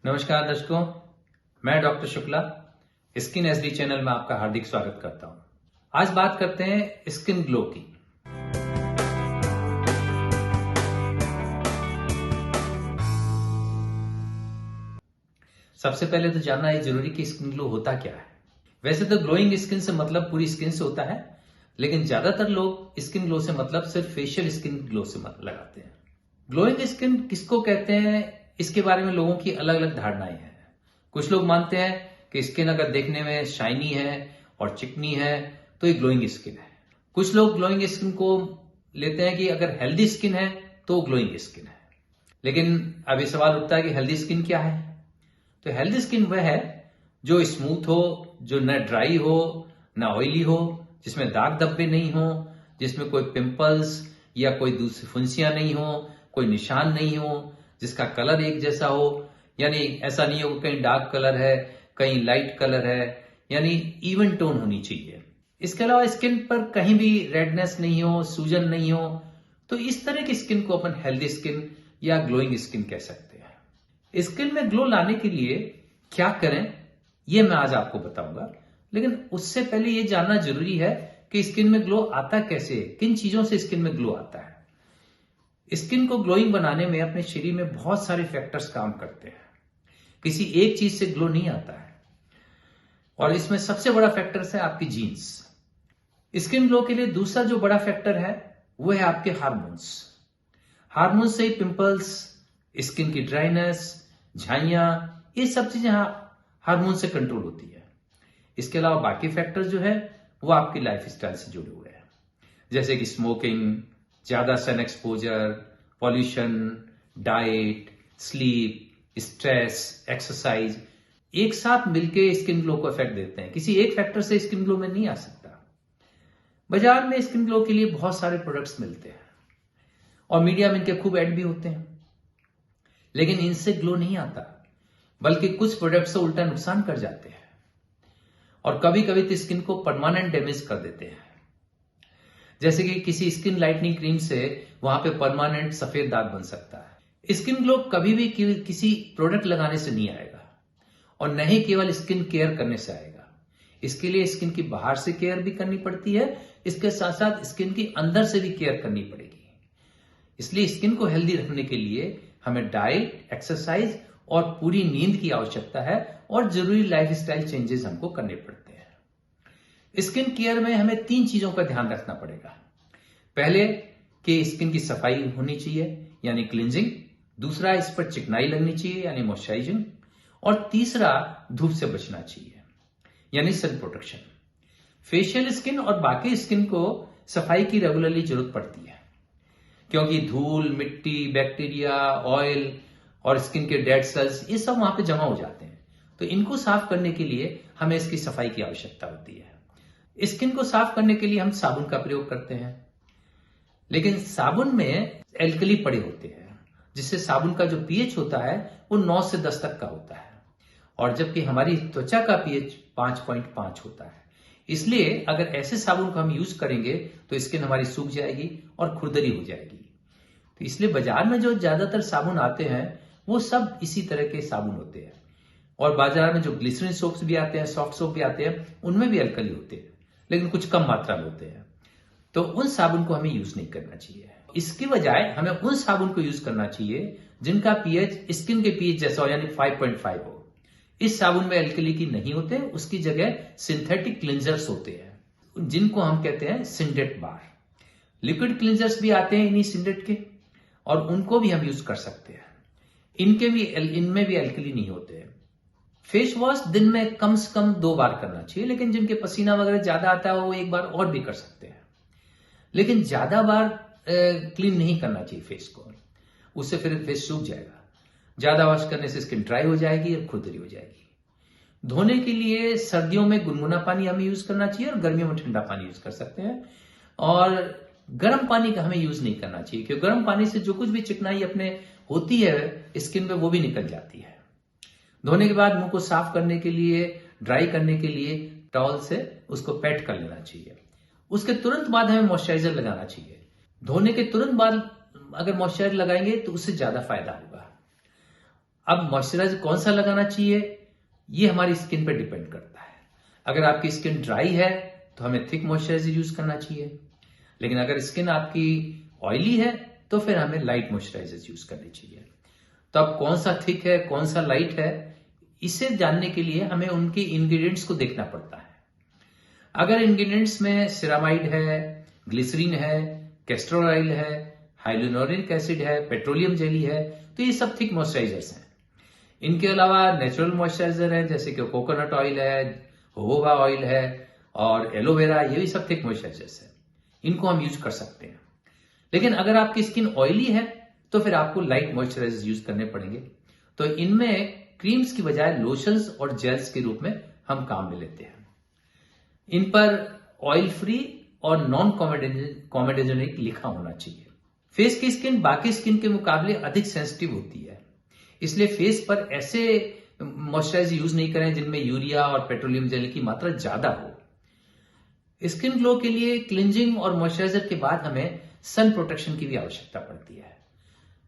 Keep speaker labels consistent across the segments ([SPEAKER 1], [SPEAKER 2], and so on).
[SPEAKER 1] नमस्कार दर्शकों, मैं doctor Shukla skin SD channel में आपका हार्दिक स्वागत करता हूं। आज बात करते हैं स्किन ग्लो की। सबसे पहले तो जानना है जरूरी कि स्किन ग्लो होता क्या है। वैसे तो ग्लोइंग स्किन से मतलब पूरी स्किन से होता है, लेकिन ज्यादातर लोग स्किन ग्लो से मतलब सिर्फ फेशियल स्किन ग्लो से लगाते हैं। ग्लोइंग स्किन किसको कहते हैं, इसके बारे में लोगों की अलग अलग धारणाएं हैं। कुछ लोग मानते हैं कि स्किन अगर देखने में शाइनी है और चिकनी है तो ये ग्लोइंग स्किन है। कुछ लोग ग्लोइंग स्किन को लेते हैं कि अगर हेल्दी स्किन है तो ग्लोइंग स्किन है। लेकिन अब ये सवाल उठता है कि हेल्दी स्किन क्या है। तो हेल्दी स्किन वह है जो स्मूथ हो, जो न ड्राई हो न ऑयली हो, जिसमें दाग धब्बे नहीं हो, जिसमें कोई पिंपल्स या कोई दूसरी फुंसियां नहीं हो, कोई निशान नहीं हो, जिसका कलर एक जैसा हो। यानी ऐसा नहीं हो कहीं डार्क कलर है कहीं लाइट कलर है, यानी इवन टोन होनी चाहिए। इसके अलावा स्किन पर कहीं भी रेडनेस नहीं हो, सूजन नहीं हो, तो इस तरह की स्किन को अपन हेल्दी स्किन या ग्लोइंग स्किन कह सकते हैं। स्किन में ग्लो लाने के लिए क्या करें ये मैं आज आपको बताऊंगा, लेकिन उससे पहले ये जानना जरूरी है कि स्किन में ग्लो आता कैसे है, किन चीजों से स्किन में ग्लो आता है। स्किन को ग्लोइंग बनाने में अपने शरीर में बहुत सारे फैक्टर्स काम करते हैं। किसी एक चीज से ग्लो नहीं आता है, और इसमें सबसे बड़ा फैक्टर है आपकी जीन्स। स्किन ग्लो के लिए दूसरा जो बड़ा फैक्टर है वो है आपके हार्मोन्स। हार्मोन्स से ही पिंपल्स, स्किन की ड्राइनेस, झाइयां, ये सब चीजें हार्मोन से कंट्रोल होती है। इसके अलावा बाकी फैक्टर जो है वो आपकी लाइफ स्टाइल से जुड़े हुए हैं, जैसे कि स्मोकिंग, ज्यादा sun exposure, pollution, diet, sleep, stress, exercise, एक साथ मिलके स्किन ग्लो को इफेक्ट देते हैं। किसी एक फैक्टर से स्किन ग्लो में नहीं आ सकता। बाजार में स्किन ग्लो के लिए बहुत सारे प्रोडक्ट्स मिलते हैं और मीडिया में इनके खूब ऐड भी होते हैं, लेकिन इनसे ग्लो नहीं आता, बल्कि कुछ प्रोडक्ट्स से उल्टा नुकसान कर जाते हैं और कभी कभी तो स्किन को परमानेंट डैमेज कर देते हैं। जैसे कि किसी स्किन लाइटनिंग क्रीम से वहां पे परमानेंट सफेद दाग बन सकता है। स्किन ग्लो कभी भी किसी प्रोडक्ट लगाने से नहीं आएगा और न ही केवल स्किन केयर करने से आएगा। इसके लिए स्किन की बाहर से केयर भी करनी पड़ती है, इसके साथ साथ स्किन की अंदर से भी केयर करनी पड़ेगी। इसलिए स्किन को हेल्दी रखने के लिए हमें डाइट, एक्सरसाइज और पूरी नींद की आवश्यकता है और जरूरी लाइफस्टाइल चेंजेस हमको करने पड़ते हैं। स्किन केयर में हमें 3 चीजों का ध्यान रखना पड़ेगा। पहले कि स्किन की सफाई होनी चाहिए यानी क्लींजिंग, दूसरा इस पर चिकनाई लगनी चाहिए यानी मॉइस्चराइजिंग, और तीसरा धूप से बचना चाहिए यानी सन प्रोटेक्शन। फेशियल स्किन और बाकी स्किन को सफाई की रेगुलरली जरूरत पड़ती है, क्योंकि धूल, मिट्टी, बैक्टीरिया, ऑयल और स्किन के डेड सेल्स ये सब वहां पे जमा हो जाते हैं। तो इनको साफ करने के लिए हमें इसकी सफाई की आवश्यकता होती है। स्किन को साफ करने के लिए हम साबुन का प्रयोग करते हैं, लेकिन साबुन में एल्कली पड़े होते हैं, जिससे साबुन का जो पीएच होता है वो 9 से 10 तक का होता है, और जबकि हमारी त्वचा का पीएच 5.5 होता है। इसलिए अगर ऐसे साबुन को हम यूज करेंगे तो स्किन हमारी सूख जाएगी और खुरदरी हो जाएगी। तो इसलिए बाजार में जो ज्यादातर साबुन आते हैं वो सब इसी तरह के साबुन होते हैं, और बाजार में जो ग्लिसरीन सोप्स भी आते हैं, सॉफ्ट सोप भी आते हैं, उनमें भी अल्कली होते हैं, लेकिन कुछ कम मात्रा में होते हैं। तो उन साबुन को हमें यूज नहीं करना चाहिए। इसकी बजाय हमें उन साबुन को यूज करना चाहिए जिनका पीएच स्किन के पीएच जैसा हो, यानी 5.5 हो। इस साबुन में एल्कली की नहीं होते, उसकी जगह सिंथेटिक क्लिंजर्स होते हैं, जिनको हम कहते हैं सिंडेट बार। लिक्विड क्लिंजर्स भी आते हैं इन्हीं सिंडेट के, और उनको भी हम यूज कर सकते हैं। इनमें भी एल्कली नहीं होते हैं। फेस वॉश दिन में कम से कम 2 बार करना चाहिए, लेकिन जिनके पसीना वगैरह ज्यादा आता है वो 1 बार और भी कर सकते हैं। लेकिन ज्यादा बार क्लीन नहीं करना चाहिए फेस को, उससे फिर फेस सूख जाएगा। ज्यादा वॉश करने से स्किन ड्राई हो जाएगी और खुरदरी हो जाएगी। धोने के लिए सर्दियों में गुनगुना पानी हमें यूज करना चाहिए और गर्मियों में ठंडा पानी यूज कर सकते हैं, और गर्म पानी का हमें यूज नहीं करना चाहिए, क्योंकि गर्म पानी से जो कुछ भी चिकनाई अपने होती है स्किन पे वो भी निकल जाती है। धोने के बाद मुंह को साफ करने के लिए, ड्राई करने के लिए टॉवल से उसको पैट कर लेना चाहिए। उसके तुरंत बाद हमें मॉइस्चराइजर लगाना चाहिए। धोने के तुरंत बाद अगर मॉइस्चराइजर लगाएंगे तो उससे ज्यादा फायदा होगा। अब मॉइस्चराइजर कौन सा लगाना चाहिए ये हमारी स्किन पर डिपेंड करता है। अगर आपकी स्किन ड्राई है तो हमें थिक मॉइस्चराइजर यूज करना चाहिए, लेकिन अगर स्किन आपकी ऑयली है तो फिर हमें लाइट मॉइस्चराइजर यूज करनी चाहिए। तो अब कौन सा थिक है कौन सा लाइट है, इसे जानने के लिए हमें उनके इंग्रेडिएंट्स को देखना पड़ता है। अगर इंग्रेडिएंट्स में सिरामाइड है, ग्लिसरीन है, कैस्टर ऑयल है, हाइलुरोनिक एसिड है, पेट्रोलियम जेली है, तो ये सब थिक मॉइस्चराइजर्स हैं। इनके अलावा नेचुरल मॉइस्चराइजर है जैसे कि कोकोनट ऑयल है, जोजोबा ऑयल है और एलोवेरा, ये भी सब थिक मॉइस्चराइजर्स है। इनको हम यूज कर सकते हैं। लेकिन अगर आपकी स्किन ऑयली है तो फिर आपको लाइट मॉइस्चराइजर यूज करने पड़ेंगे। तो इनमें क्रीम्स की बजाय लोशंस और जेल्स के रूप में हम काम में लेते हैं। इन पर ऑयल फ्री और नॉन कॉमेडोजेनिक लिखा होना चाहिए। फेस की स्किन बाकी स्किन के मुकाबले अधिक सेंसिटिव होती है, इसलिए फेस पर ऐसे मॉइस्चराइजर यूज नहीं करें जिनमें यूरिया और पेट्रोलियम जेल की मात्रा ज्यादा हो। स्किन ग्लो के लिए क्लिंजिंग और मॉइस्चराइजर के बाद हमें सन प्रोटेक्शन की भी आवश्यकता पड़ती है।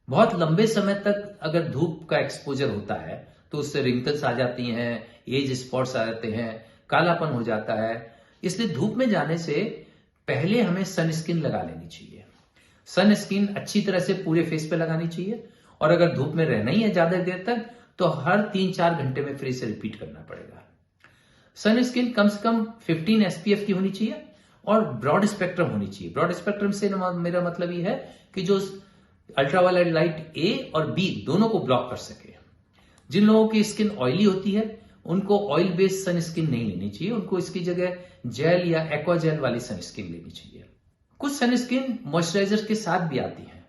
[SPEAKER 1] बहुत लंबे समय तक अगर धूप का एक्सपोजर होता है तो उससे रिंकल्स आ जाती हैं, एज स्पॉट्स आ जाते हैं, कालापन हो जाता है। इसलिए धूप में जाने से पहले हमें सनस्क्रीन लगा लेनी चाहिए। सनस्क्रीन अच्छी तरह से पूरे फेस पे लगानी चाहिए, और अगर धूप में रहना ही है ज्यादा देर तक तो हर 3-4 घंटे में फिर इसे रिपीट करना पड़ेगा। सनस्क्रीन कम से कम 15 SPF की होनी चाहिए और ब्रॉड स्पेक्ट्रम होनी चाहिए। ब्रॉड स्पेक्ट्रम से मेरा मतलब ये है कि जो अल्ट्रावायलेट लाइट ए और बी दोनों को ब्लॉक कर सके। जिन लोगों की स्किन ऑयली होती है उनको ऑयल बेस्ड सनस्क्रीन नहीं लेनी चाहिए, उनको इसकी जगह जेल या एक्वा जेल वाली सनस्क्रीन लेनी चाहिए। कुछ सनस्क्रीन मॉइस्चराइजर के साथ भी आती है,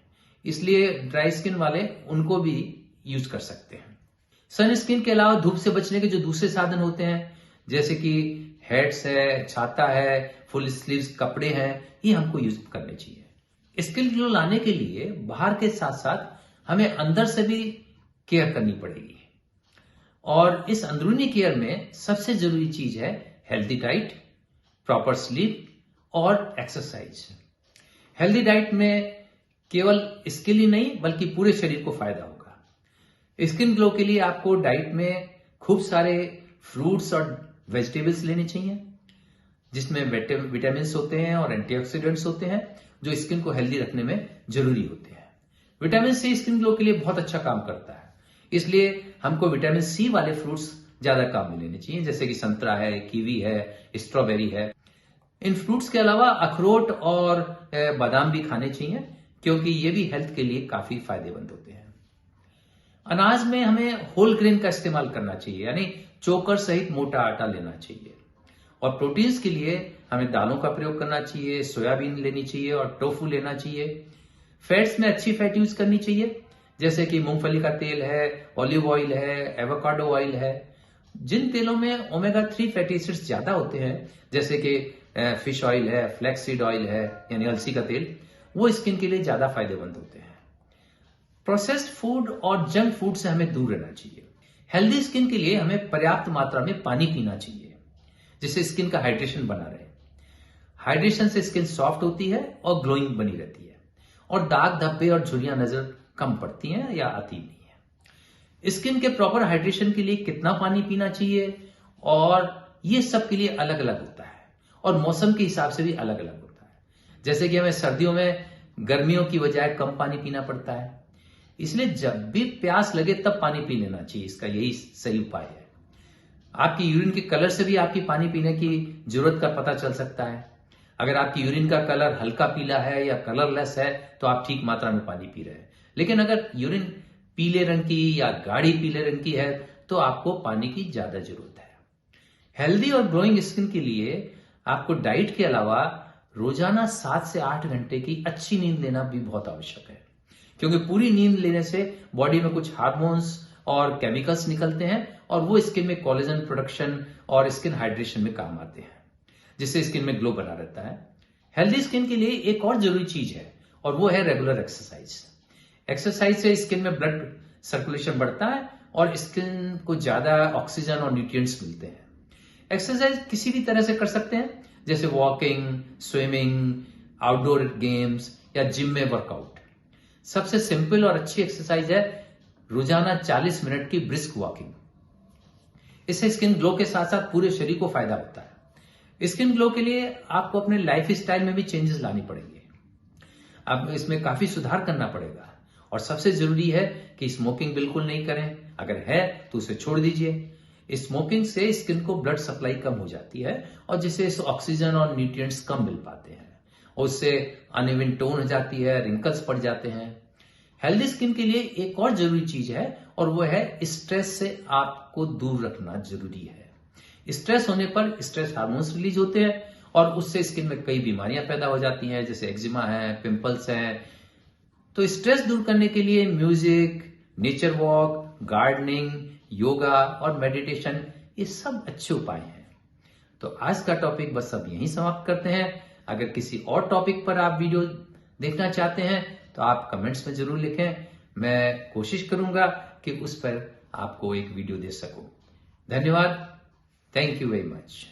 [SPEAKER 1] इसलिए ड्राई स्किन वाले उनको भी यूज कर सकते हैं। सनस्क्रीन के अलावा धूप से बचने के जो दूसरे साधन होते हैं जैसे कि हैट्स है, छाता है, फुल स्लीव्स कपड़े हैं, ये हमको यूज करने चाहिए। स्किन ग्लो लाने के लिए बाहर के साथ साथ हमें अंदर से भी केयर करनी पड़ेगी, और इस अंदरूनी केयर में सबसे जरूरी चीज है हेल्दी डाइट, प्रॉपर स्लीप और एक्सरसाइज। हेल्दी डाइट में केवल स्किन ही नहीं बल्कि पूरे शरीर को फायदा होगा। स्किन ग्लो के लिए आपको डाइट में खूब सारे फ्रूट्स और वेजिटेबल्स लेने चाहिए जिसमें विटामिन होते हैं और एंटीऑक्सीडेंट्स होते हैं जो स्किन को हेल्दी रखने में जरूरी होते हैं। विटामिन सी स्किन ग्लो के लिए बहुत अच्छा काम करता है, इसलिए हमको विटामिन सी वाले फ्रूट्स ज्यादा काम में लेने चाहिए जैसे कि संतरा है, कीवी है, स्ट्रॉबेरी है। इन फ्रूट्स के अलावा अखरोट और बादाम भी खाने चाहिए क्योंकि ये भी हेल्थ के लिए काफी फायदेमंद होते हैं। अनाज में हमें होल ग्रेन का इस्तेमाल करना चाहिए, यानी चोकर सहित मोटा आटा लेना चाहिए। और प्रोटीन्स के लिए हमें दालों का प्रयोग करना चाहिए, सोयाबीन लेनी चाहिए और टोफू लेना चाहिए। फैट्स में अच्छी फैट यूज करनी चाहिए जैसे कि मूंगफली का तेल है, ऑलिव ऑयल है, एवोकाडो ऑयल है। जिन तेलों में ओमेगा 3 फैटी एसिड्स ज्यादा होते हैं जैसे कि फिश ऑयल है, फ्लैक्सीड ऑयल है यानी अलसी का तेल, वो स्किन के लिए ज्यादा फायदेमंद होते हैं। प्रोसेस्ड फूड और जंक फूड से हमें दूर रहना चाहिए। हेल्दी स्किन के लिए हमें पर्याप्त मात्रा में पानी पीना चाहिए जिससे स्किन का हाइड्रेशन बना रहे। हाइड्रेशन से स्किन सॉफ्ट होती है और ग्लोइंग बनी रहती है, और दाग धब्बे और झुर्रियां नजर कम पड़ती हैं या आती नहीं है। स्किन के प्रॉपर हाइड्रेशन के लिए कितना पानी पीना चाहिए और ये सब के लिए अलग अलग होता है और मौसम के हिसाब से भी अलग अलग होता है। जैसे कि हमें सर्दियों में गर्मियों की बजाय कम पानी पीना पड़ता है, इसलिए जब भी प्यास लगे तब पानी पी लेना चाहिए। इसका यही सही उपाय है। आपकी यूरिन के कलर से भी आपकी पानी पीने की जरूरत का पता चल सकता है। अगर आपकी यूरिन का कलर हल्का पीला है या कलरलेस है तो आप ठीक मात्रा में पानी पी रहे हैं, लेकिन अगर यूरिन पीले रंग की या गाढ़ी पीले रंग की है तो आपको पानी की ज्यादा जरूरत है। हेल्दी और ग्लोइंग स्किन के लिए आपको डाइट के अलावा रोजाना 7 से 8 घंटे की अच्छी नींद लेना भी बहुत आवश्यक है, क्योंकि पूरी नींद लेने से बॉडी में कुछ हार्मोन्स और केमिकल्स निकलते हैं और वो स्किन में कोलेजन प्रोडक्शन और स्किन हाइड्रेशन में काम आते हैं, जिससे स्किन में ग्लो बना रहता है। हेल्दी स्किन के लिए एक और जरूरी चीज है और वो है रेगुलर एक्सरसाइज। एक्सरसाइज से स्किन में ब्लड सर्कुलेशन बढ़ता है और स्किन को ज्यादा ऑक्सीजन और न्यूट्रिएंट्स मिलते हैं। एक्सरसाइज किसी भी तरह से कर सकते हैं जैसे वॉकिंग, स्विमिंग, आउटडोर गेम्स या जिम में वर्कआउट। सबसे सिंपल और अच्छी एक्सरसाइज है रोजाना 40 मिनट की ब्रिस्क वॉकिंग। इससे स्किन ग्लो के साथ साथ पूरे शरीर को फायदा होता है। स्किन ग्लो के लिए आपको अपने लाइफ स्टाइल में भी चेंजेस लानी पड़ेंगे। अब इसमें काफी सुधार करना पड़ेगा और सबसे जरूरी है कि स्मोकिंग बिल्कुल नहीं करें। अगर है तो उसे छोड़ दीजिए। स्मोकिंग से स्किन को ब्लड सप्लाई कम हो जाती है और जिससे ऑक्सीजन और न्यूट्रिएंट्स कम मिल पाते हैं और उससे अनइवन टोन हो जाती है, रिंकल्स पड़ जाते हैं। हेल्दी स्किन के लिए एक और जरूरी चीज है और वो है स्ट्रेस से आपको दूर रखना जरूरी है। स्ट्रेस होने पर स्ट्रेस हार्मोन्स रिलीज होते हैं और उससे स्किन में कई बीमारियां पैदा हो जाती हैं, जैसे एक्जिमा है, पिंपल्स हैं। तो स्ट्रेस दूर करने के लिए music, nature walk, gardening, yoga और मेडिटेशन ये सब अच्छे उपाय हैं। तो आज का टॉपिक बस अब यहीं समाप्त करते हैं। अगर किसी और टॉपिक पर आप वीडियो देखना चाहते हैं तो आप कमेंट्स में जरूर लिखें। मैं कोशिश करूंगा कि उस पर आपको एक वीडियो दे सकूं। धन्यवाद। Thank you very much.